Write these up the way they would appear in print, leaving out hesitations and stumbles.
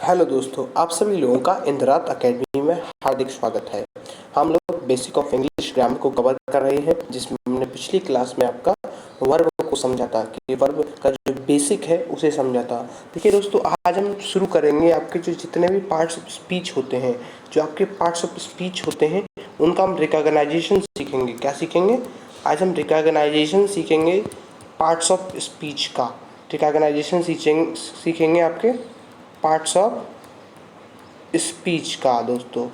Hello दोस्तों, आप सभी लोगों का इंदिरात एकेडमी में हार्दिक स्वागत है। हम लोग बेसिक ऑफ इंग्लिश ग्रामर को कवर कर रहे हैं, जिसमें हमने पिछली क्लास में आपका वर्ब को समझा था कि वर्ब का जो बेसिक है उसे समझा था। देखिए दोस्तों, आज हम शुरू करेंगे आपके जो जितने भी पार्ट्स ऑफ स्पीच होते हैं, जो आपके पार्ट्स ऑफ स्पीच होते हैं उनका हम रिकॉग्नाइजेशन सीखेंगे। क्या सीखेंगे? आज हम रिकॉग्नाइजेशन सीखेंगे पार्ट्स ऑफ स्पीच का। रिकॉग्नाइजेशन सीखेंगे आपके पार्ट्स ऑफ स्पीच का दोस्तों।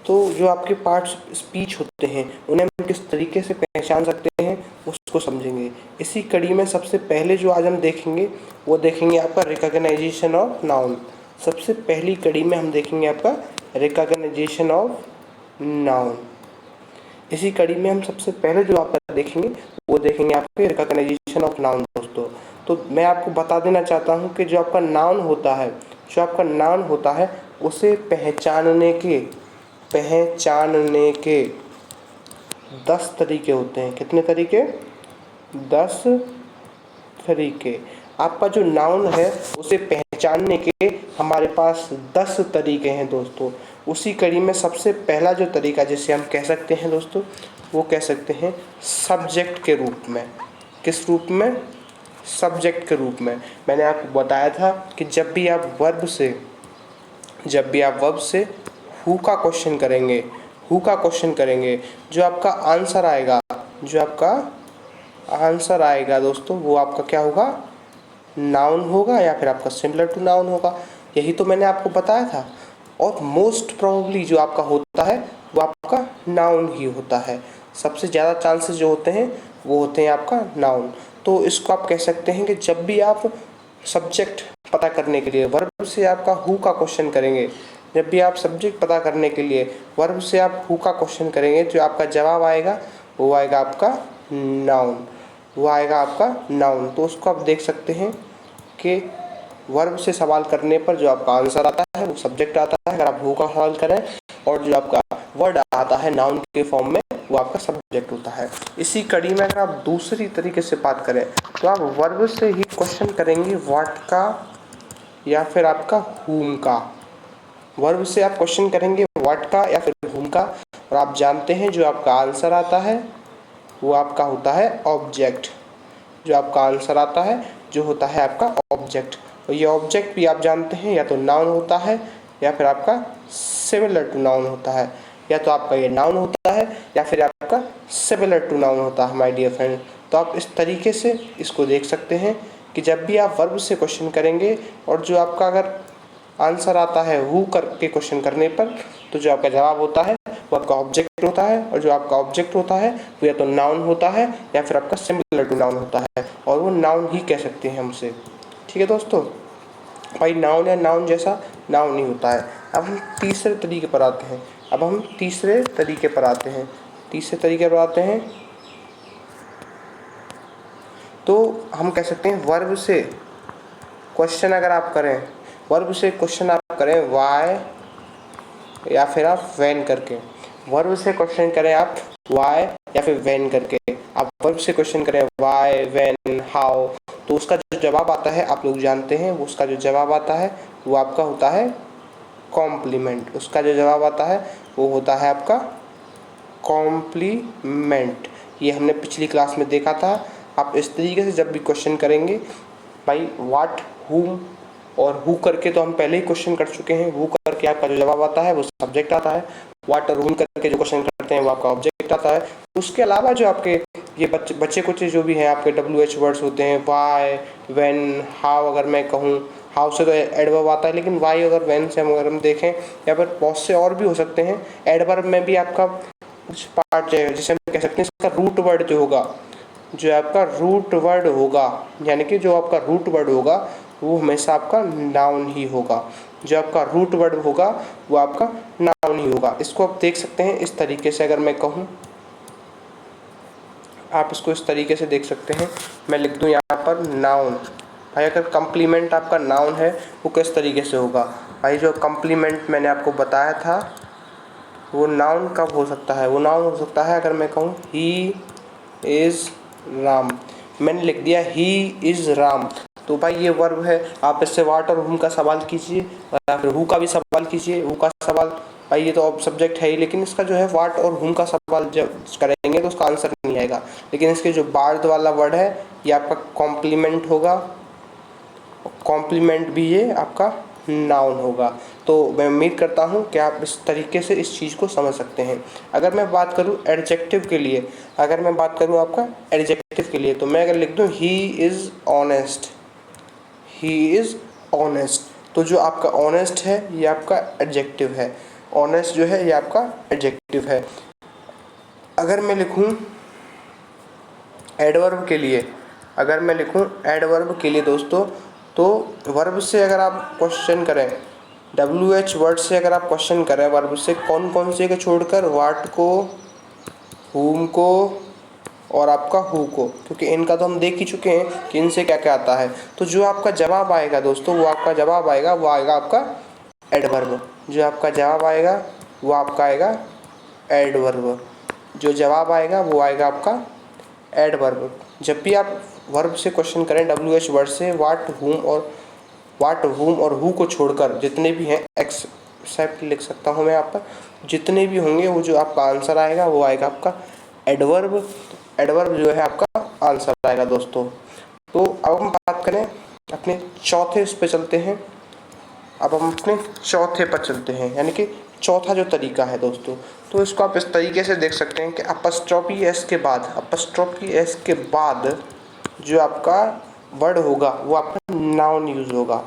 तो जो आपके पार्ट्स स्पीच होते हैं उन्हें हम किस तरीके से पहचान सकते हैं उसको समझेंगे। इसी कड़ी में सबसे पहले जो आज हम देखेंगे वो देखेंगे आपका रिकॉग्नाइजेशन ऑफ नाउन। सबसे पहली कड़ी में हम देखेंगे आपका रिकॉग्नाइजेशन ऑफ नाउन। इसी कड़ी में हम सबसे पहले जो आपका देखेंगे वो देखेंगे आपके रिकॉग्नाइजेशन ऑफ नाउन दोस्तों। तो मैं आपको बता देना चाहता हूँ कि जो आपका नाउन होता है उसे पहचानने के 10 तरीके होते हैं। कितने तरीके? 10 तरीके। आपका जो नाउन है उसे पहचानने के हमारे पास 10 तरीके हैं दोस्तों। उसी कड़ी में सबसे पहला जो तरीका जिसे हम कह सकते हैं दोस्तों, वो कह सकते हैं सब्जेक्ट के रूप में। किस रूप में? सब्जेक्ट के रूप में। मैंने आपको बताया था कि जब भी आप वर्ब से हु का क्वेश्चन करेंगे, जो आपका आंसर आएगा दोस्तों, वो आपका क्या होगा? नाउन होगा या फिर आपका सिमिलर टू नाउन होगा। यही तो मैंने आपको बताया था। और मोस्ट प्रोबेबली जो आपका होता है वो आपका नाउन ही होता है। सबसे ज़्यादा चांसेस जो होते हैं वो होते हैं आपका नाउन। तो इसको आप कह सकते हैं कि जब भी आप सब्जेक्ट पता करने के लिए वर्ब से आपका हु का क्वेश्चन करेंगे, जब भी आप सब्जेक्ट पता करने के लिए वर्ब से आप हु का क्वेश्चन करेंगे, जो आपका जवाब आएगा वो आएगा आपका नाउन। तो उसको आप देख सकते हैं कि वर्ब से सवाल करने पर जो आपका आंसर आता है वो सब्जेक्ट आता है अगर आप हु का सवाल करें, और जो आपका वर्ड आता है नाउन के फॉर्म में वो आपका सब्जेक्ट होता है। इसी कड़ी में अगर आप दूसरी तरीके से बात करें तो आप वर्ब से ही क्वेश्चन करेंगे व्हाट का या फिर आपका हुम का। वर्ब से आप क्वेश्चन करेंगे व्हाट का या फिर हुम का, और आप जानते हैं जो आपका आंसर आता है वो आपका होता है ऑब्जेक्ट। जो आपका आंसर आता है जो होता है आपका ऑब्जेक्ट। और ये ऑब्जेक्ट भी आप जानते हैं या तो नाउन होता है या फिर आपका सिमिलर टू नाउन होता है। या तो आपका ये नाउन होता है या फिर आपका सिमिलर टू नाउन होता है माय डियर फ्रेंड। तो आप इस तरीके से इसको देख सकते हैं कि जब भी आप वर्ब से क्वेश्चन करेंगे और जो आपका अगर आंसर आता है हु करके क्वेश्चन करने पर, तो जो आपका जवाब होता है वो आपका ऑब्जेक्ट होता है, और जो आपका ऑब्जेक्ट होता है वो या तो नाउन होता है या फिर आपका सिमिलर टू नाउन होता है, और वो नाउन ही कह सकते हैं हमसे। ठीक है दोस्तों, भाई नाउन या नाउन जैसा नाउन नहीं होता है। अब हम तीसरे तरीके पर आते हैं। तो हम कह सकते हैं वर्ब से क्वेश्चन आप करें वाई या फिर आप वैन करके। वर्ब से क्वेश्चन करें आप वाई या फिर वैन करके। आप वर्ब से क्वेश्चन करें वाई, वैन, हाउ, तो उसका जो जवाब आता है आप लोग जानते हैं, उसका जो जवाब आता है वो आपका होता है कॉम्प्लीमेंट। उसका जो जवाब आता है वो होता है आपका कॉम्प्लीमेंट। ये हमने पिछली क्लास में देखा था। आप इस तरीके से जब भी क्वेश्चन करेंगे, भाई व्हाट, हुम और हु करके तो हम पहले ही क्वेश्चन कर चुके हैं। हु करके आपका जो जवाब आता है वो सब्जेक्ट आता है। व्हाट और हुम करके जो क्वेश्चन करते हैं वो आपका ऑब्जेक्ट आता है। उसके अलावा जो आपके ये बच्चे कुछ जो भी हैं आपके WH वर्ड्स होते हैं, वाई, व्हेन, हाउ। अगर मैं कहूँ हाउ से तो एडवर्ब आता है, लेकिन वाई अगर व्हेन से अगर हम देखें, या फिर बहुत से और भी हो सकते हैं। एडवर्ब में भी आपका कुछ पार्ट है जिसे हम कह सकते हैं इसका रूट वर्ड जो होगा, यानी कि जो आपका रूट वर्ड होगा वो हमेशा आपका नाउन ही होगा। जो आपका रूट वर्ड होगा वो आपका नाउन ही होगा। इसको आप देख सकते हैं इस तरीके से। अगर मैं कहूँ, आप इसको इस तरीके से देख सकते हैं। मैं लिख दूँ यहाँ पर नाउन। भाई अगर कम्प्लीमेंट आपका नाउन है वो किस तरीके से होगा? भाई जो कम्प्लीमेंट मैंने आपको बताया था वो नाउन कब हो सकता है? वो नाउन हो सकता है अगर मैं कहूँ ही इज़ राम। मैंने लिख दिया ही इज़ राम, तो भाई ये वर्ब है, आप इससे वाट और हुम का सवाल कीजिए या फिर हु का भी सवाल कीजिए। हु का सवाल भाई ये तो अब सब्जेक्ट है ही, लेकिन इसका जो है वाट और हुम का सवाल जब करेंगे तो उसका आंसर नहीं आएगा। लेकिन इसके जो बाद वाला वर्ड है ये आपका कॉम्प्लीमेंट होगा, कॉम्प्लीमेंट भी ये आपका नाउन होगा। तो मैं उम्मीद करता हूँ कि आप इस तरीके से इस चीज़ को समझ सकते हैं। अगर मैं बात करूँ एडजेक्टिव के लिए, अगर मैं बात करूँ आपका एडजेक्टिव के लिए, तो मैं अगर लिख दूँ he is honest, he is honest, तो जो आपका ऑनेस्ट है ये आपका एडजेक्टिव है। ऑनेस्ट जो है ये आपका एडजेक्टिव है। अगर मैं लिखूँ एडवर्ब के लिए, अगर मैं लिखूँ एडवर्ब के लिए दोस्तों, तो वर्ब से अगर आप क्वेश्चन करें, WH वर्ड से अगर आप क्वेश्चन करें वर्ब से, कौन कौन से को छोड़कर, वाट को, हुम को और आपका हु को, क्योंकि इनका तो हम देख ही चुके हैं कि इनसे क्या क्या आता है। तो जो आपका जवाब आएगा दोस्तों, वो आपका जवाब आएगा, वो आएगा आपका एडवर्ब। जो आपका जवाब आएगा वो आपका आएगा एडवर्ब। जो जवाब आएगा वो आएगा आपका एडवर्ब। जब भी आप वर्ब से क्वेश्चन करें WH वर्ड से, वाट हुम और हु को छोड़कर जितने भी हैं, एक्सेप्ट लिख सकता हूँ मैं यहाँ पर, जितने भी होंगे वो जो आपका आंसर आएगा वो आएगा आपका एडवर्ब। एडवर्ब जो है आपका आंसर आएगा दोस्तों। तो अब हम बात करें अपने चौथे उस पे चलते हैं। अब हम अपने चौथे पर चलते हैं, यानी कि चौथा जो तरीका है दोस्तों, तो इसको आप इस तरीके से देख सकते हैं कि अपस्ट्रॉफी एस के बाद, अपस्ट्रॉफी एस के बाद जो आपका वर्ड होगा वो आपका नाउन यूज़ होगा।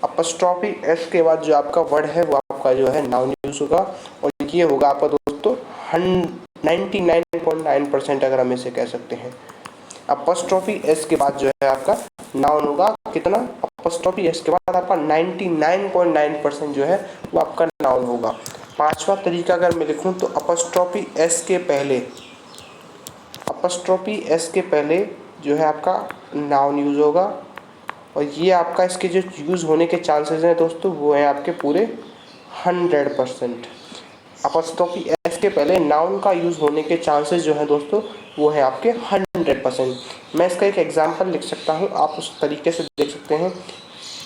अपस्ट्रॉफी एस के बाद जो आपका वर्ड है वो आपका जो है नाउन यूज़ होगा, और ये होगा आपका दोस्तों 99.9% अगर हम इसे कह सकते हैं। अपस्ट्रॉफी एस के बाद जो है आपका नाउन होगा, कितना, अपस्ट्रॉफी एस के बाद आपका 99.9% जो है वो आपका नाउन होगा। पांचवा तरीका अगर मैं लिखूं तो अपस्ट्रॉफी एस के पहले, अपस्ट्रॉफी एस के पहले जो है आपका नाउन यूज़ होगा, और ये आपका इसके जो यूज़ होने के चांसेस हैं दोस्तों वो हैं आपके पूरे 100%। अपस्ट्रॉफी एस के पहले नाउन का यूज़ होने के चांसेस जो हैं दोस्तों वो है आपके 100%। मैं इसका एक एग्जांपल लिख सकता हूँ, आप उस तरीके से देख सकते हैं।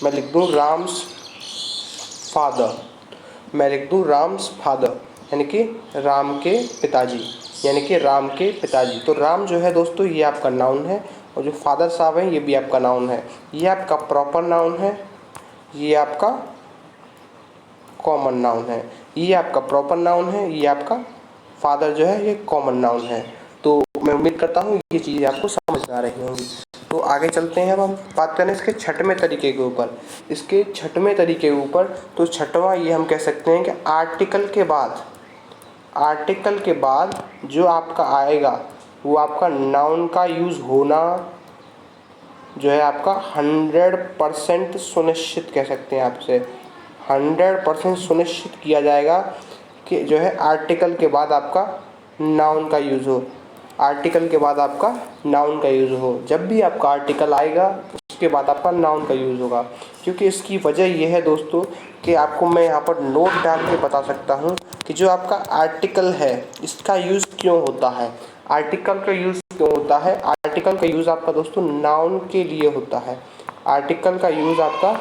मैं लिख दूँ राम्स फादर, मैं लिख दूँ राम्स फादर, यानी कि राम के पिताजी, यानी कि राम के पिताजी। तो राम जो है दोस्तों ये आपका नाउन है, और जो फादर साहब हैं ये भी आपका नाउन है। ये आपका प्रॉपर नाउन है, ये आपका कॉमन नाउन है। ये आपका प्रॉपर नाउन है, ये आपका फादर जो है ये कॉमन नाउन है। तो मैं उम्मीद करता हूँ ये चीज़ें आपको समझ में आ रही होंगी। तो आगे चलते हैं, अब हम बात करें इसके छठवें तरीके के ऊपर। इसके छठवें तरीके के ऊपर, तो छठवां ये हम कह सकते हैं कि आर्टिकल के बाद, आर्टिकल के बाद जो आपका आएगा वो आपका नाउन का यूज़ होना जो है आपका 100% सुनिश्चित कह सकते हैं आपसे, 100% सुनिश्चित किया जाएगा कि जो है आर्टिकल के बाद आपका नाउन का यूज़ हो, आर्टिकल के बाद आपका नाउन का यूज़ हो। जब भी आपका आर्टिकल आएगा उसके बाद आपका नाउन का यूज़ होगा, क्योंकि इसकी वजह यह है दोस्तों कि आपको मैं यहाँ पर नोट डाल के बता सकता हूँ कि जो आपका आर्टिकल है इसका यूज़ क्यों होता है। आर्टिकल का यूज़ क्यों होता है? आर्टिकल का यूज़ आपका दोस्तों नाउन के लिए होता है। आर्टिकल का यूज़ आपका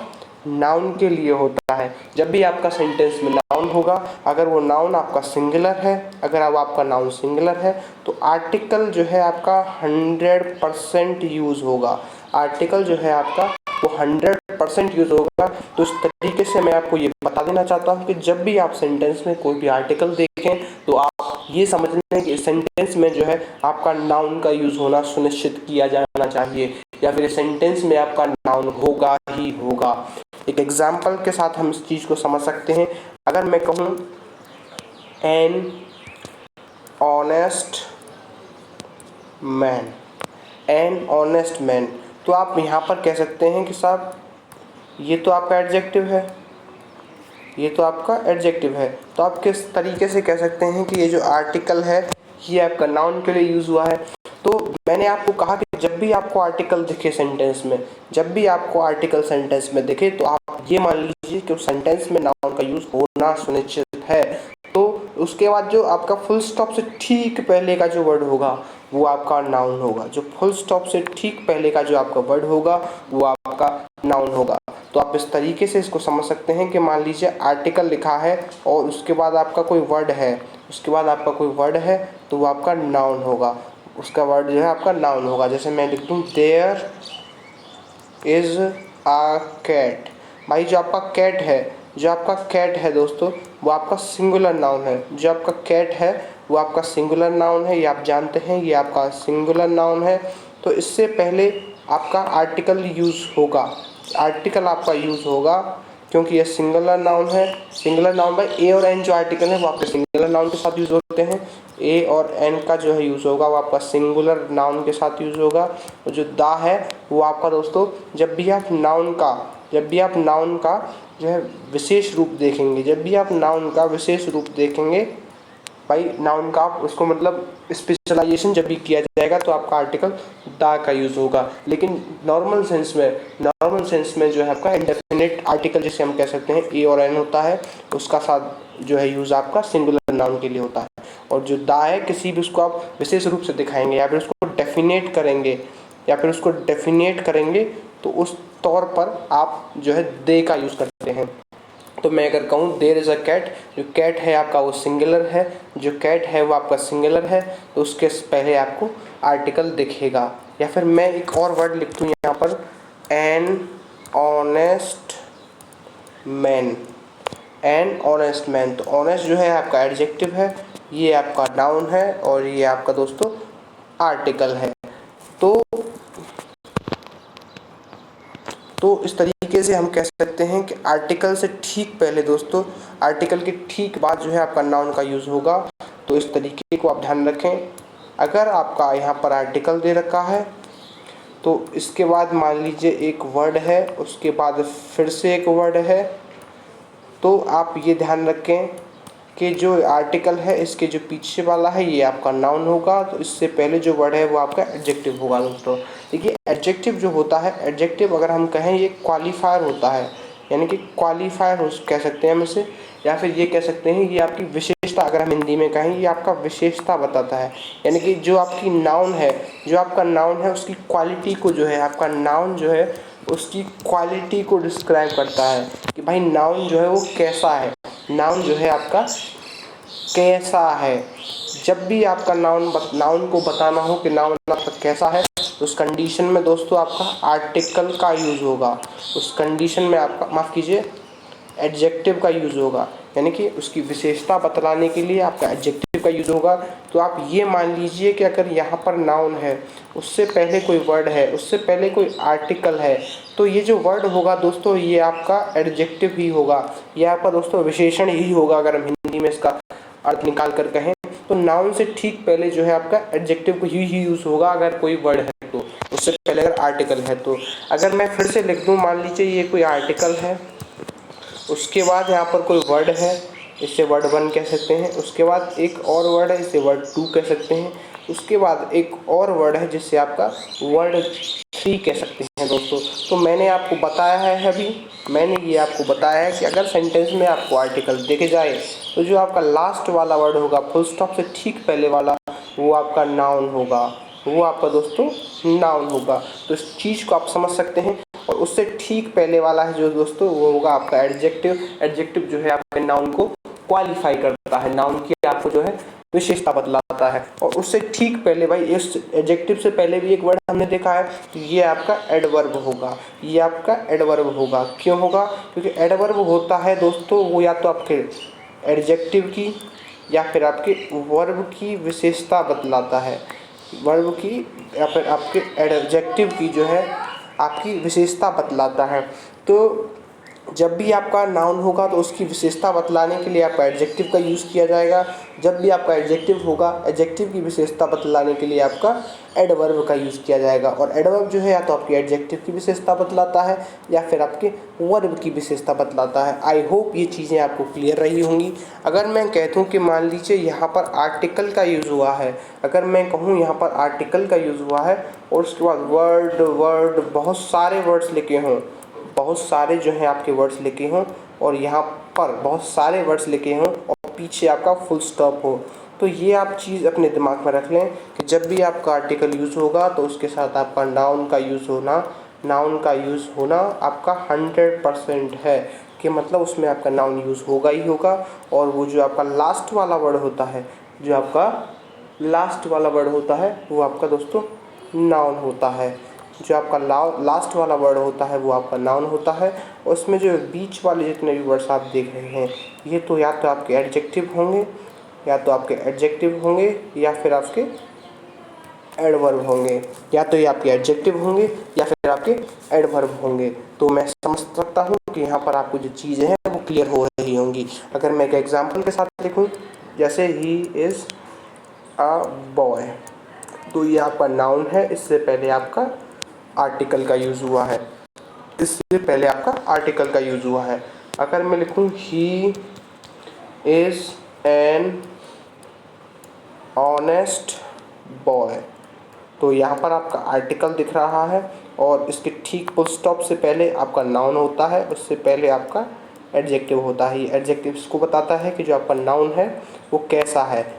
नाउन के लिए होता है। जब भी आपका सेंटेंस में नाउन होगा, अगर वो नाउन आपका सिंगुलर है, अगर अब आपका नाउन सिंगुलर है तो आर्टिकल जो है आपका 100% यूज़ होगा। आर्टिकल जो है आपका वो 100% यूज़ होगा। तो इस तरीके से मैं आपको ये बता देना चाहता हूँ कि जब भी आप सेंटेंस में कोई भी आर्टिकल देखें तो आप ये समझ लें कि सेंटेंस में जो है आपका नाउन का यूज़ होना सुनिश्चित किया जाना चाहिए, या फिर सेंटेंस में आपका नाउन होगा ही होगा। एक एग्जाम्पल के साथ हम इस चीज़ को समझ सकते हैं। अगर मैं कहूँ an honest man, an honest man, तो आप यहाँ पर कह सकते हैं कि साहब ये तो आपका एडजेक्टिव है, ये तो आपका एडजेक्टिव है। तो आप किस तरीके से कह सकते हैं कि ये जो आर्टिकल है ये आपका नाउन के लिए यूज़ हुआ है। तो मैंने आपको कहा कि जब भी आपको आर्टिकल दिखे सेंटेंस में, जब भी आपको आर्टिकल सेंटेंस में दिखे तो आप ये मान लीजिए कि उस सेंटेंस में नाउन का यूज़ होना सुनिश्चित है। तो उसके बाद जो आपका फुल स्टॉप से ठीक पहले का जो वर्ड होगा वो आपका नाउन होगा। जो फुल स्टॉप से ठीक पहले का जो आपका वर्ड होगा वो आपका नाउन होगा। तो आप इस तरीके से इसको समझ सकते हैं कि मान लीजिए आर्टिकल लिखा है और उसके बाद आपका कोई वर्ड है, तो वो आपका नाउन होगा। उसका वर्ड जो है आपका नाउन होगा। जैसे मैं लिख दूँ देयर इज़ आ कैट। भाई जो आपका कैट है दोस्तों, वो आपका सिंगुलर नाउन है। जो आपका कैट है वो आपका सिंगुलर नाउन है, ये आप जानते हैं, ये आपका सिंगुलर नाउन है। तो इससे पहले आपका आर्टिकल आपका यूज़ होगा क्योंकि ये सिंगुलर नाउन है। सिंगुलर नाउन बाय ए और एन जो आर्टिकल है वो आपके सिंगुलर नाउन के साथ यूज़ होते हैं। ए और एन का जो है यूज़ होगा वो आपका सिंगुलर नाउन के साथ यूज़ होगा। और जो दा है वो आपका दोस्तों जब भी आप नाउन का जो है विशेष रूप देखेंगे, भाई नाउन का आप उसको मतलब स्पेशलाइजेशन जब भी किया जाएगा तो आपका आर्टिकल दा का यूज़ होगा। लेकिन नॉर्मल सेंस में जो है आपका इंडेफिनिट आर्टिकल जिसे हम कह सकते हैं ए और एन होता है, उसका साथ जो है यूज़ आपका सिंगुलर नाउन के लिए होता है। और जो दा है किसी भी उसको आप विशेष रूप से दिखाएंगे या फिर उसको डेफिनेट करेंगे तो उस तौर पर आप जो है दे का यूज़ करते हैं। तो मैं अगर कहूँ देयर इज़ अ कैट, जो कैट है आपका वो सिंगुलर है, तो उसके पहले आपको आर्टिकल दिखेगा। या फिर मैं एक और वर्ड लिख दूँ यहाँ पर एन ऑनेस्ट मैन। तो ऑनेस्ट जो है आपका एडजेक्टिव है, ये आपका नाउन है और ये आपका दोस्तों आर्टिकल है। तो इस तरीके से हम कह सकते हैं कि आर्टिकल से ठीक पहले दोस्तों, आर्टिकल के ठीक बाद जो है आपका नाउन का यूज़ होगा। तो इस तरीके को आप ध्यान रखें। अगर आपका यहाँ पर आर्टिकल दे रखा है तो इसके बाद मान लीजिए एक वर्ड है, उसके बाद फिर से एक वर्ड है, तो आप ये ध्यान रखें कि जो आर्टिकल है इसके जो पीछे वाला है ये आपका नाउन होगा। तो इससे पहले जो वर्ड है वो आपका एडजेक्टिव होगा दोस्तों। देखिए एडजेक्टिव जो होता है, एडजेक्टिव अगर हम कहें ये क्वालिफायर होता है, यानी कि क्वालिफायर कह सकते हैं हम इसे, या फिर ये कह सकते हैं ये आपकी विशेषता, अगर हम हिंदी में कहें ये आपका विशेषता बताता है। यानी कि जो आपका नाउन है उसकी क्वालिटी को जो है आपका नाउन जो है उसकी क्वालिटी को डिस्क्राइब करता है कि भाई नाउन जो है वो कैसा है, नाउन जो है आपका कैसा है। जब भी आपका नाउन को बताना हो कि नाउन आपका कैसा है तो उस कंडीशन में दोस्तों आपका आर्टिकल का यूज़ होगा। उस कंडीशन में आपका एडजेक्टिव का यूज़ होगा, यानी कि उसकी विशेषता बतलाने के लिए आपका एडजेक्टिव का यूज़ होगा। तो आप ये मान लीजिए कि अगर यहाँ पर नाउन है, उससे पहले कोई वर्ड है, उससे पहले कोई आर्टिकल है, तो ये जो वर्ड होगा दोस्तों ये आपका एडजेक्टिव ही होगा, ये आपका दोस्तों विशेषण ही होगा। अगर हम हिंदी में इसका अर्थ निकाल कर कहें तो नाउन से ठीक पहले जो है आपका एडजेक्टिव को ही यूज़ होगा अगर कोई वर्ड है तो, उससे पहले अगर आर्टिकल है तो। अगर मैं फिर से लिख दूँ, मान लीजिए ये कोई आर्टिकल है, उसके बाद यहाँ पर कोई वर्ड है, इसे वर्ड 1 कह सकते हैं, उसके बाद एक और वर्ड है, इसे वर्ड 2 कह सकते हैं, उसके बाद एक और वर्ड है जिससे आपका वर्ड 3 कह सकते हैं दोस्तों। तो मैंने आपको बताया है कि अगर सेंटेंस में आपको आर्टिकल देखे जाए तो जो आपका लास्ट वाला वर्ड होगा फुल स्टॉप से ठीक पहले वाला, वो आपका नाउन होगा, तो इस चीज़ को आप समझ सकते हैं। और उससे ठीक पहले वाला है जो दोस्तों वो होगा आपका एडजेक्टिव जो है आपके नाउन को क्वालिफाई करता है, नाउन की आपको जो है विशेषता बतलाता है। और उससे ठीक पहले भाई इस एडजेक्टिव से पहले भी एक वर्ड हमने देखा है, तो ये आपका एडवर्ब होगा। क्यों होगा? क्योंकि एडवर्ब होता है दोस्तों वो या तो आपके एडजेक्टिव की या फिर आपके वर्ब की विशेषता बतलाता है, वर्ब की या फिर आपके एडजेक्टिव की जो है आपकी विशेषता बतलाता है। तो जब भी आपका नाउन होगा तो उसकी विशेषता बतलाने के लिए आपका एडजेक्टिव का यूज़ किया जाएगा। जब भी आपका एडजेक्टिव होगा, एडजेक्टिव की विशेषता बतलाने के लिए आपका एडवर्ब का यूज़ किया जाएगा। और एडवर्ब जो है या तो आपकी एडजेक्टिव की विशेषता बतलाता है या फिर आपके वर्ब की विशेषता बतलाता है। आई होप ये चीज़ें आपको क्लियर रही होंगी। अगर मैं कहता हूँ कि मान लीजिए यहाँ पर आर्टिकल का यूज़ हुआ है, और उसके बाद वर्ड बहुत सारे वर्ड्स लिखे हों, बहुत सारे जो हैं आपके वर्ड्स लिखे हों, और यहाँ पर बहुत सारे वर्ड्स लिखे हों और पीछे आपका फुल स्टॉप हो। तो ये आप चीज़ अपने दिमाग में रख लें कि जब भी आपका आर्टिकल यूज़ होगा तो उसके साथ आपका नाउन का यूज़ होना आपका 100% है, कि मतलब उसमें आपका नाउन यूज़ होगा ही होगा। और वो जो आपका लास्ट वाला वर्ड होता है, वो आपका दोस्तों नाउन होता है। जो आपका लास्ट वाला वर्ड होता है वो आपका नाउन होता है। उसमें जो बीच वाले जितने भी वर्ड्स आप देख रहे हैं, ये तो या तो आपके एडजेक्टिव होंगे या फिर आपके एडवर्ब होंगे, तो मैं समझ सकता हूँ कि यहाँ पर आपको जो चीज़ें हैं वो क्लियर हो रही होंगी। अगर मैं एक एग्जांपल के साथ लिखूँ, जैसे ही इज़ अ बॉय, तो ये आपका नाउन है, इससे पहले आपका आर्टिकल का यूज़ हुआ है। अगर मैं लिखूँ he is an honest boy, तो यहाँ पर आपका आर्टिकल दिख रहा है और इसके ठीक फुल स्टॉप से पहले आपका नाउन होता है, उससे पहले आपका एडजेक्टिव होता है। एडजेक्टिव इसको बताता है कि जो आपका नाउन है वो कैसा है।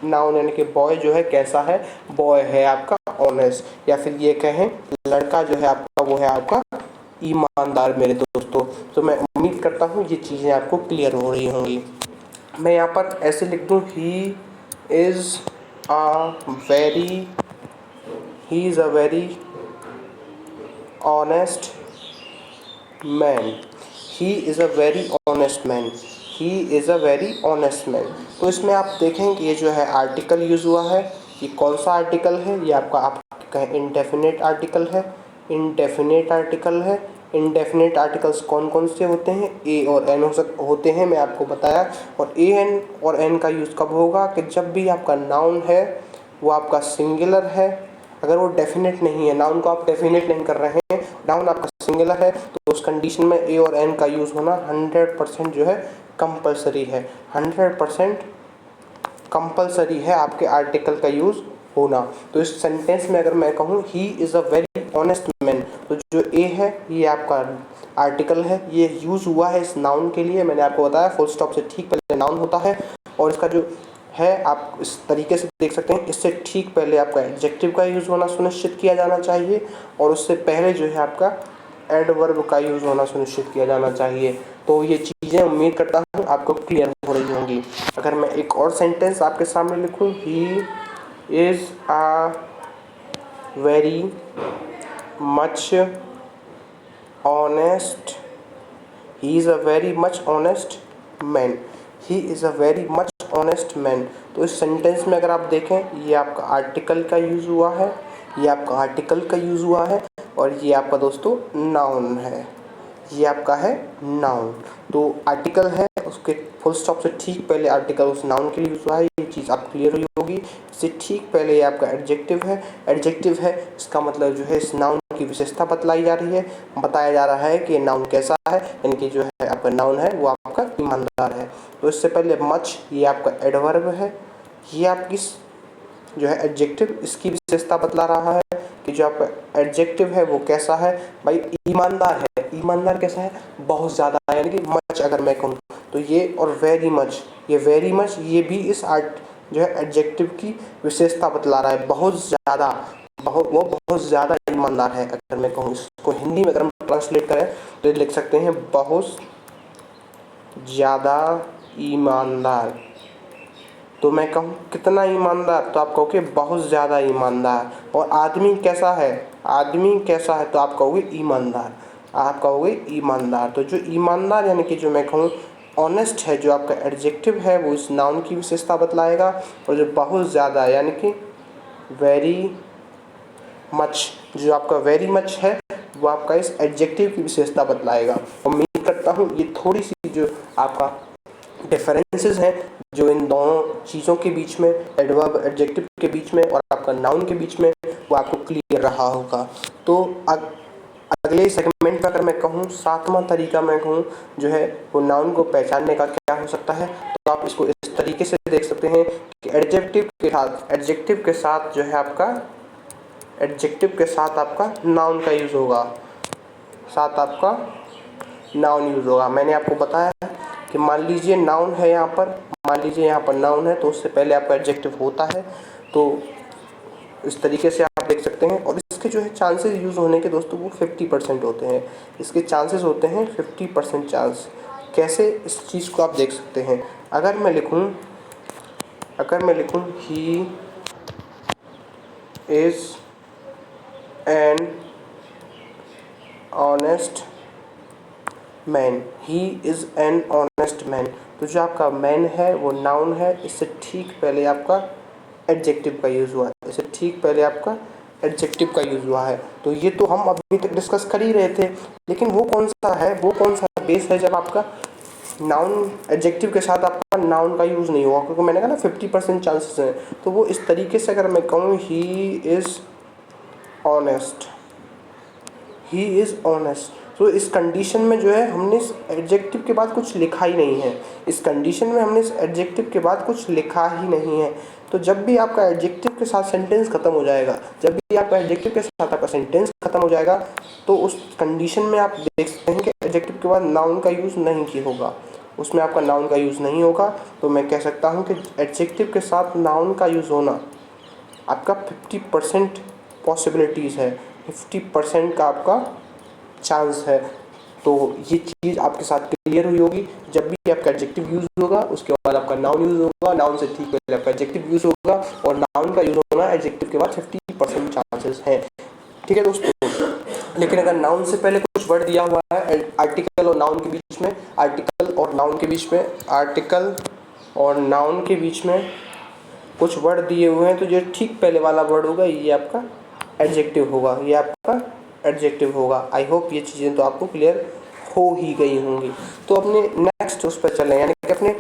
नाउन यानी कि बॉय जो है कैसा है, बॉय है आपका ऑनेस्ट, या फिर ये कहें लड़का जो है आपका वो है आपका ईमानदार मेरे दोस्तों। तो मैं उम्मीद करता हूँ ये चीज़ें आपको क्लियर हो रही होंगी। मैं यहाँ पर ऐसे लिख दूँ, he is a very honest man. तो इसमें आप देखें कि ये जो है आर्टिकल यूज़ हुआ है, ये कौन सा आर्टिकल है, ये आपका आप कहें इंडेफिनेट आर्टिकल्स कौन कौन से होते हैं, ए और एन होते हैं, मैं आपको बताया। और ए एन और एन का यूज़ कब होगा, कि जब भी आपका नाउन है वो आपका सिंगुलर है। अगर वो डेफिनेट नहीं है, नाउन को आप डेफिनेट नहीं कर रहे हैं, नाउन आपका सिंगुलर है, तो उस कंडीशन में ए और एन का यूज़ होना 100% जो है कंपलसरी है। 100% कंपलसरी है आपके आर्टिकल का यूज़ होना। तो इस सेंटेंस में अगर मैं कहूँ he is a very honest man, तो जो ए है ये आपका आर्टिकल है, ये यूज़ हुआ है इस नाउन के लिए। मैंने आपको बताया फुल स्टॉप से ठीक पहले नाउन होता है, और इसका जो है आप इस तरीके से देख सकते हैं, इससे ठीक पहले आपका एडजेक्टिव का यूज़ होना सुनिश्चित किया जाना चाहिए, और उससे पहले जो है आपका एडवर्ब का यूज़ होना सुनिश्चित किया जाना चाहिए। तो ये चीज़ें उम्मीद करता हूँ आपको क्लियर हो रही होंगी। अगर मैं एक और सेंटेंस आपके सामने लिखूँ, he is a very much honest man. तो इस सेंटेंस में अगर आप देखें, ये आपका आर्टिकल का यूज़ हुआ है, और ये आपका दोस्तों नाउन है, तो आर्टिकल है, उसके फुल स्टॉप से ठीक पहले आर्टिकल उस नाउन के लिए यूज़ हुआ है, ये चीज़ आप क्लियर हुई होगी। इससे ठीक पहले ये आपका एडजेक्टिव है, इसका मतलब जो है इस नाउन की विशेषता बताया जा रहा है कि नाउन कैसा है, यानी कि जो है आपका नाउन है वो आपका ईमानदार है। तो इससे पहले मच, ये आपका एडवर्ब है, ये आपकी जो है एडजेक्टिव, इसकी विशेषता बतला रहा है कि जो आपका एडजेक्टिव है वो कैसा है, भाई ईमानदार है। ईमानदार कैसा है, बहुत ज़्यादा, यानी कि मच अगर मैं कहूँ तो ये, और वेरी मच, ये भी इस जो है एडजेक्टिव की विशेषता बतला रहा है, बहुत ज़्यादा ईमानदार है। अगर मैं कहूँ इसको हिंदी में अगर हम ट्रांसलेट करें तो लिख सकते हैं बहुत ज़्यादा ईमानदार। तो मैं कहूँ कितना ईमानदार, तो आप कहोगे बहुत ज़्यादा ईमानदार। और आदमी कैसा है, तो आप कहोगे ईमानदार। तो जो ईमानदार यानी कि जो मैं कहूँ ऑनेस्ट है, जो आपका एडजेक्टिव है वो इस नाउन की विशेषता बतलाएगा, और जो बहुत ज़्यादा यानी कि वेरी मच, जो आपका वेरी मच है वो आपका इस एडजेक्टिव की विशेषता बतलाएगा। उम्मीद करता हूँ ये थोड़ी सी जो आपका डिफरेंसेस हैं जो इन दोनों चीज़ों के बीच में, एडवर्ब एडजेक्टिव के बीच में और आपका नाउन के बीच में, वो आपको क्लियर रहा होगा। तो अगले सेगमेंट में अगर मैं कहूँ, 7वां तरीका मैं कहूँ जो है वो नाउन को पहचानने का क्या हो सकता है, तो आप इसको इस तरीके से देख सकते हैं कि एडजेक्टिव के साथ जो है आपका नाउन का यूज़ होगा, मैंने आपको बताया कि मान लीजिए नाउन है यहाँ पर नाउन है तो उससे पहले आपका एडजेक्टिव होता है। तो इस तरीके से आप देख सकते हैं। और इसके जो है चांसेस यूज़ होने के दोस्तों वो 50% होते हैं। इसके चांसेस होते हैं 50% चांस। कैसे इस चीज़ को आप देख सकते हैं, अगर मैं लिखूँ he is an honest man, he is an honest man, तो जो आपका मैन है वो नाउन है, इससे ठीक पहले आपका एडजेक्टिव का यूज़ हुआ है। तो ये तो हम अभी तक डिस्कस कर ही रहे थे, लेकिन वो कौन सा बेस है जब आपका नाउन एडजेक्टिव के साथ आपका नाउन का यूज़ नहीं हुआ, क्योंकि मैंने कहा ना 50% चांसेस हैं। तो वो इस तरीके से अगर मैं कहूँ ही इज़ ऑनेस्ट, तो इस कंडीशन में जो है हमने इस एडजेक्टिव के बाद कुछ लिखा ही नहीं है। तो जब भी आपका एडजेक्टिव के साथ सेंटेंस खत्म हो जाएगा, तो उस कंडीशन में आप देख सकते हैं कि एडजेक्टिव के बाद नाउन का यूज़ नहीं होगा, उसमें आपका नाउन का यूज़ नहीं होगा। तो मैं कह सकता हूँ कि एडजेक्टिव के साथ नाउन का यूज़ होना आपका 50% पॉसिबिलिटीज़ है, 50% का आपका चांस है। तो ये चीज़ आपके साथ क्लियर हुई होगी। जब भी आपका एडजेक्टिव यूज़ होगा उसके बाद आपका नाउन यूज़ होगा, नाउन से ठीक पहले आपका एडजेक्टिव यूज़ होगा, और नाउन का यूज़ होना एडजेक्टिव के बाद 50% चांसेस हैं। ठीक है दोस्तों। लेकिन अगर नाउन से पहले कुछ वर्ड दिया हुआ है आर्टिकल और नाउन के बीच में कुछ वर्ड दिए हुए हैं, तो जो ठीक पहले वाला वर्ड होगा ये आपका एडजेक्टिव होगा। आई होप ये चीज़ें तो आपको क्लियर हो ही गई होंगी। तो अपने नेक्स्ट उस पर चलें, यानी कि अपने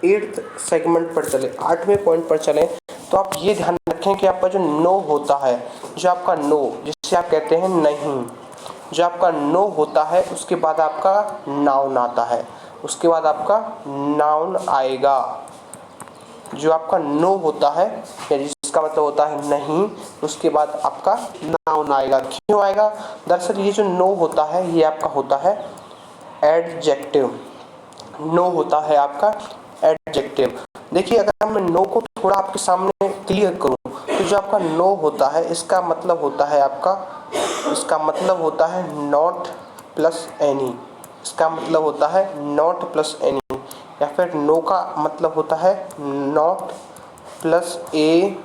8th सेगमेंट पर चलें, 8वें पॉइंट पर चलें। तो आप ये ध्यान रखें कि आपका जो नो होता है, जो आपका नो जिससे आप कहते हैं नहीं, जो आपका नो होता है उसके बाद आपका नाउन आता है, आएगा। जो आपका नो होता है या जिसका मतलब होता है नहीं, उसके बाद आपका नाउन आएगा। क्यों आएगा? दरअसल ये जो नो होता है ये आपका होता है एडजेक्टिव। देखिए, अगर मैं नो को थोड़ा आपके सामने क्लियर करूं, तो जो आपका नो होता है इसका मतलब होता है नॉट प्लस एनी, या फिर नो का मतलब होता है नॉट प्लस ए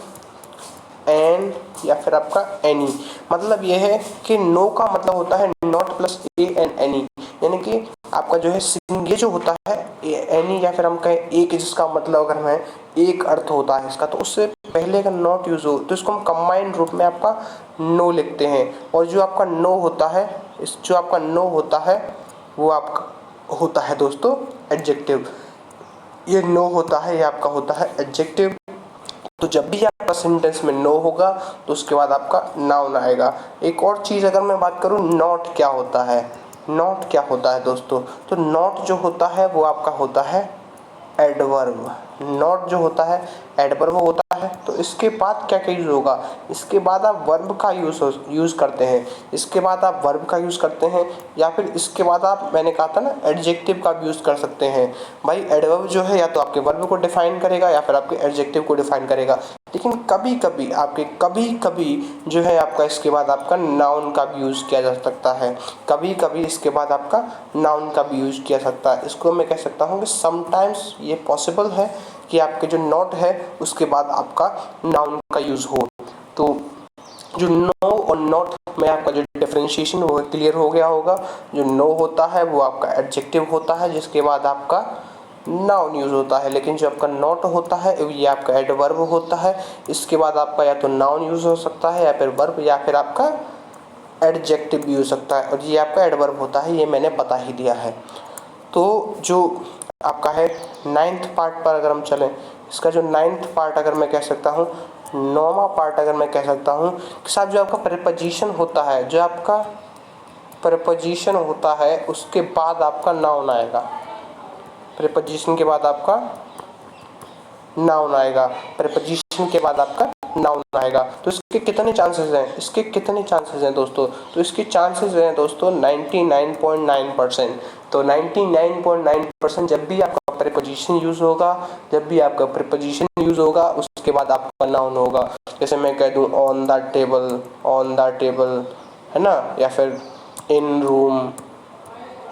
एंड या फिर आपका एनी। मतलब यह है कि नो का मतलब होता है not plus A and any, यानी कि आपका जो है ये जो होता है एनी या फिर हम कहें एक, जिसका मतलब अगर मैं एक अर्थ होता है इसका, तो उससे पहले अगर नॉट यूज हो तो इसको हम कंबाइंड रूप में आपका नो लिखते हैं। और जो आपका नो होता है वो आपका होता है दोस्तों एडजेक्टिव। ये नो होता है, ये आपका होता है एडजेक्टिव। तो जब भी आपका सेंटेंस में नो होगा तो उसके बाद आपका नाउन आएगा। एक और चीज़ अगर मैं बात करूँ, नॉट क्या होता है दोस्तों? तो नॉट जो होता है वो आपका होता है एडवर्ब। नॉट जो होता है एडवर्ब होता है। तो इसके बाद क्या यूज़ होगा? इसके बाद आप वर्ब का यूज़ करते हैं, या फिर इसके बाद आप, मैंने कहा था ना, एडजेक्टिव का यूज़ कर सकते हैं। भाई एडवर्ब जो है या तो आपके वर्ब को डिफाइन करेगा या फिर आपके एडजेक्टिव को डिफाइन करेगा। लेकिन कभी कभी जो है आपका इसके बाद आपका नाउन का भी यूज़ किया जा सकता है। इसके बाद आपका नाउन का भी यूज़ किया जा सकता है। इसको मैं कह सकता हूँ कि समटाइम्स ये पॉसिबल है कि आपके जो नॉट है उसके बाद आपका नाउन का यूज़ हो। तो जो नो और नॉट में आपका जो डिफरेंशिएशन वो क्लियर हो गया होगा। जो नो होता है वो आपका एडजेक्टिव होता है, जिसके बाद आपका नाउन यूज होता है। लेकिन जो आपका नॉट होता है ये आपका एडवर्ब होता है। इसके बाद आपका या तो नाउन यूज हो सकता है या फिर वर्ब या फिर आपका एडजेक्टिव भी हो सकता है, और ये आपका एडवर्ब होता है, ये मैंने बता ही दिया है। तो जो आपका है 9th पार्ट पर अगर हम चलें, इसका जो 9th पार्ट अगर मैं कह सकता हूँ, 9वां पार्ट अगर मैं कह सकता हूँ कि साहब जो आपका प्रीपोजिशन होता है, उसके बाद आपका नाउन आएगा। प्रीपोजिशन के बाद आपका नाउन आएगा। प्रीपोजिशन के बाद आपका नाउन आएगा। तो इसके कितने चांसेस हैं, इसके कितने चांसेस हैं दोस्तों, तो इसके चांसेस हैं दोस्तों 99.9%। तो 99.9% जब भी आपका प्रीपोजिशन यूज होगा, जब भी आपका प्रीपोजिशन यूज होगा उसके बाद आपका नाउन होगा। जैसे मैं कह दूं ऑन द टेबल, है ना, या फिर इन रूम,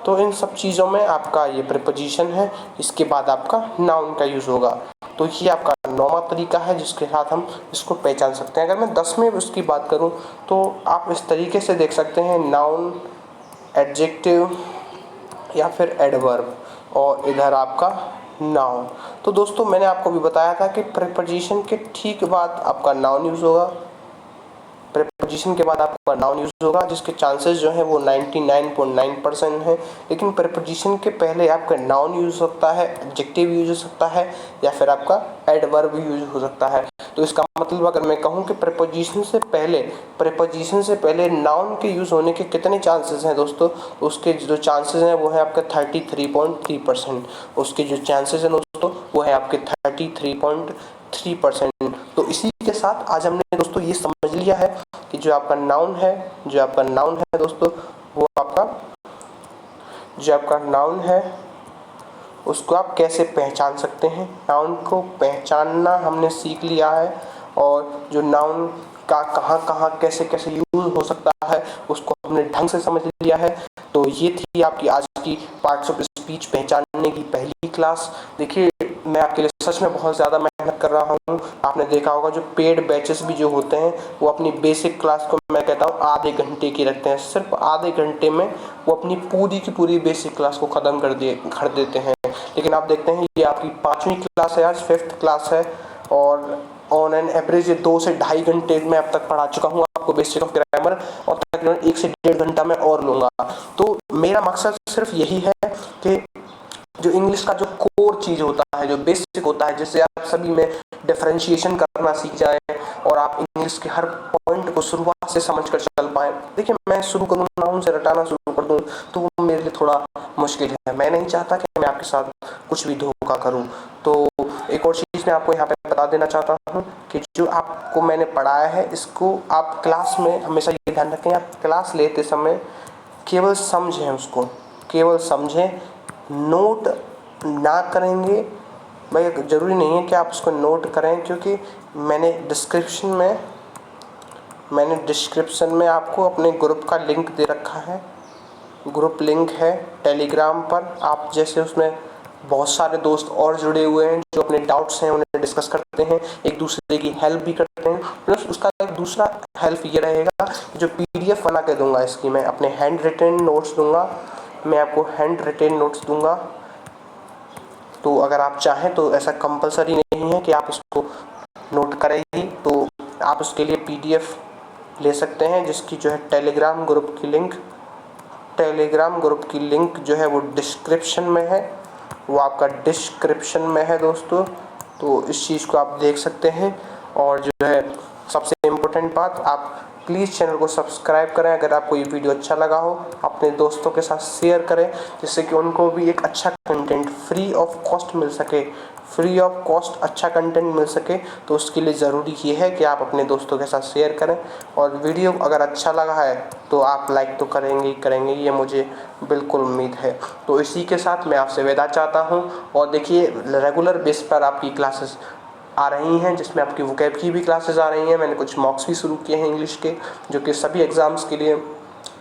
तो इन सब चीज़ों में आपका ये प्रीपोजिशन है, इसके बाद आपका नाउन का यूज़ होगा। तो ये आपका 9वां तरीका है जिसके साथ हम इसको पहचान सकते हैं। अगर मैं 10वें उसकी बात करूं तो आप इस तरीके से देख सकते हैं, नाउन, एडजेक्टिव या फिर एडवर्ब, और इधर आपका नाउन। तो दोस्तों मैंने आपको भी बताया था कि प्रीपोजिशन के ठीक बाद आपका नाउन यूज़ होगा, प्रीपोजिशन के बाद आपका नाउन यूज होगा, जिसके चांसेस जो हैं वो 99.9% है। लेकिन प्रीपोजिशन के पहले आपका नाउन यूज हो सकता है, एडजेक्टिव यूज हो सकता है, या फिर आपका एडवर्ब यूज हो सकता है। तो इसका मतलब अगर मैं कहूँ कि प्रीपोजिशन से पहले नाउन के यूज होने के कितने चांसेस हैं दोस्तों, उसके जो चांसेस हैं वो है आपका 33.3%। उसके जो चांसेस हैं दोस्तों वो है आपके 33.3%। तो इसी के साथ आज हमने दोस्तों ये समझ लिया है कि जो आपका नाउन है दोस्तों, वो आपका जो आपका नाउन है उसको आप कैसे पहचान सकते हैं। नाउन को पहचानना हमने सीख लिया है, और जो नाउन का कहाँ कहाँ कैसे कैसे यूज हो सकता है उसको हमने ढंग से समझ लिया है। तो ये थी आपकी आज की पार्ट्स ऑफ स्पीच पहचानने की पहली क्लास। देखिए मैं आपके लिए सच में बहुत ज़्यादा मेहनत कर रहा हूँ। आपने देखा होगा जो पेड बैचेस भी जो होते हैं वो अपनी बेसिक क्लास को मैं कहता हूँ आधे घंटे की रखते हैं। सिर्फ आधे घंटे में वो अपनी पूरी की पूरी बेसिक क्लास को ख़त्म कर देते हैं। लेकिन आप देखते हैं ये आपकी 5वीं क्लास है, आज 5th क्लास है, और ऑन एन एवरेज ये 2 से ढाई घंटे में अब तक पढ़ा चुका हूँ आपको बेसिक ऑफ ग्रामर, और तकरीबन 1 से 1.5 घंटा मैं और लूँगा। तो मेरा मकसद सिर्फ यही है कि जो इंग्लिश का जो कोर चीज़ होता है, जो बेसिक होता है, जिससे आप सभी में डिफरेंशिएशन करना सीख जाएं और आप इंग्लिश के हर पॉइंट को शुरुआत से समझ कर चल पाएँ। देखिए मैं शुरू करूँ नाउन से रटाना शुरू कर दूँ तो वो मेरे लिए थोड़ा मुश्किल है। मैं नहीं चाहता कि मैं आपके साथ कुछ भी धोखा करूँ। तो एक और चीज़ मैं आपको यहाँ पे बता देना चाहता हूँ कि जो आपको मैंने पढ़ाया है इसको आप क्लास में हमेशा ये ध्यान रखें, आप क्लास लेते समय केवल समझें, उसको केवल समझें, नोट ना करेंगे। भाई ज़रूरी नहीं है कि आप उसको नोट करें, क्योंकि मैंने डिस्क्रिप्शन में आपको अपने ग्रुप का लिंक दे रखा है। ग्रुप लिंक है टेलीग्राम पर, आप जैसे उसमें बहुत सारे दोस्त और जुड़े हुए हैं जो अपने डाउट्स हैं उन्हें डिस्कस करते हैं, एक दूसरे की हेल्प भी करते हैं। प्लस उसका एक दूसरा हेल्प ये रहेगा, जो PDF बना के दूंगा इसकी, मैं अपने हैंड रिटन नोट्स दूंगा, मैं आपको हैंड रिटन नोट्स दूंगा। तो अगर आप चाहें तो ऐसा कंपलसरी नहीं है कि आप उसको नोट करें ही, तो आप उसके लिए PDF ले सकते हैं, जिसकी जो है टेलीग्राम ग्रुप की लिंक जो है वो डिस्क्रिप्शन में है, वो आपका डिस्क्रिप्शन में है दोस्तों। तो इस चीज़ को आप देख सकते हैं। और जो है सबसे इम्पोर्टेंट बात, आप प्लीज़ चैनल को सब्सक्राइब करें। अगर आपको ये वीडियो अच्छा लगा हो अपने दोस्तों के साथ शेयर करें, जिससे कि उनको भी एक अच्छा कंटेंट फ्री ऑफ कॉस्ट मिल सके, अच्छा कंटेंट मिल सके। तो उसके लिए ज़रूरी ये है कि आप अपने दोस्तों के साथ शेयर करें, और वीडियो अगर अच्छा लगा है तो आप लाइक तो करेंगे, ये मुझे बिल्कुल उम्मीद है। तो इसी के साथ मैं आपसे विदा चाहता हूँ। और देखिए रेगुलर बेस पर आपकी क्लासेस आ रही हैं, जिसमें आपकी वोकैब की भी क्लासेस आ रही हैं। मैंने कुछ मॉक्स भी शुरू किए हैं इंग्लिश के, जो कि सभी एग्ज़ाम्स के लिए।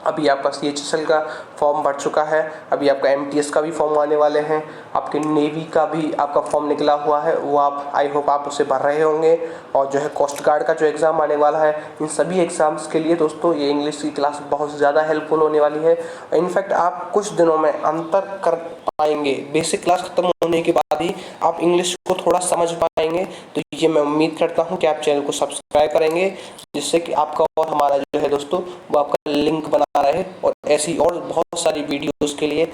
अभी आपका CHSL का फॉर्म भर चुका है, अभी आपका MTS का भी फॉर्म आने वाले हैं, आपके नेवी का भी आपका फॉर्म निकला हुआ है, वो आप आई होप आप उसे भर रहे होंगे। और जो है कोस्ट गार्ड का जो एग्ज़ाम आने वाला है, इन सभी एग्ज़ाम्स के लिए दोस्तों ये इंग्लिश की क्लास बहुत ज़्यादा हेल्पफुल होने वाली है। इनफैक्ट आप कुछ दिनों में अंतर कर पाएंगे, बेसिक क्लास खत्म होने के बाद ही आप इंग्लिश को थोड़ा समझ पाएंगे। तो ये मैं उम्मीद करता हूँ कि आप चैनल को सब्सक्राइब करेंगे, जिससे कि आपका और हमारा जो है दोस्तों वो आपका लिंक बना रहे, और ऐसी और बहुत सारी वीडियोस के लिए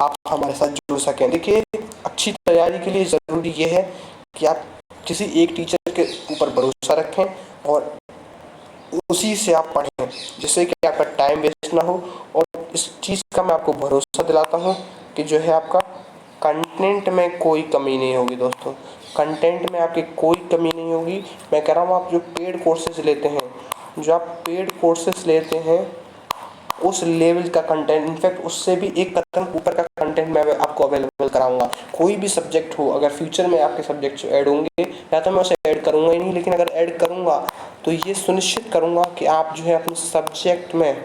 आप हमारे साथ जुड़ सकें। देखिए अच्छी तैयारी के लिए ज़रूरी ये है कि आप किसी एक टीचर के ऊपर भरोसा रखें और उसी से आप पढ़ें, जिससे कि आपका टाइम वेस्ट ना हो। और इस चीज़ का मैं आपको भरोसा दिलाता हूँ कि जो है आपका कंटेंट में कोई कमी नहीं होगी दोस्तों। कंटेंट में आपकी कोई कमी नहीं होगी। मैं कह रहा हूँ आप जो पेड कोर्सेज लेते हैं, जो आप पेड कोर्सेज लेते हैं उस लेवल का कंटेंट, इनफैक्ट उससे भी एक कदम ऊपर का कंटेंट मैं आपको अवेलेबल कराऊंगा। कोई भी सब्जेक्ट हो, अगर फ्यूचर में आपके सब्जेक्ट ऐड होंगे, या तो मैं उसे ऐड करूंगा ही नहीं, लेकिन अगर ऐड करूंगा तो ये सुनिश्चित करूंगा कि आप जो है अपने सब्जेक्ट में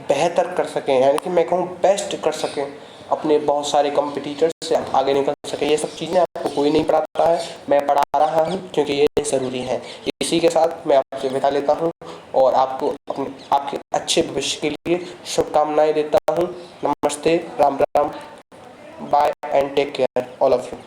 बेहतर कर सकें, यानी कि मैं कहूँ बेस्ट कर सकें, अपने बहुत सारे कंपटीटर्स से आप आगे निकल सकें। ये सब चीज़ें आपको कोई नहीं पढ़ाता है, मैं पढ़ा रहा हूँ क्योंकि ये ज़रूरी है। इसी के साथ मैं आपसे विदा लेता हूँ और आपको अपने आपके अच्छे भविष्य के लिए शुभकामनाएं देता हूँ। नमस्ते, राम राम, bye and take care all of you.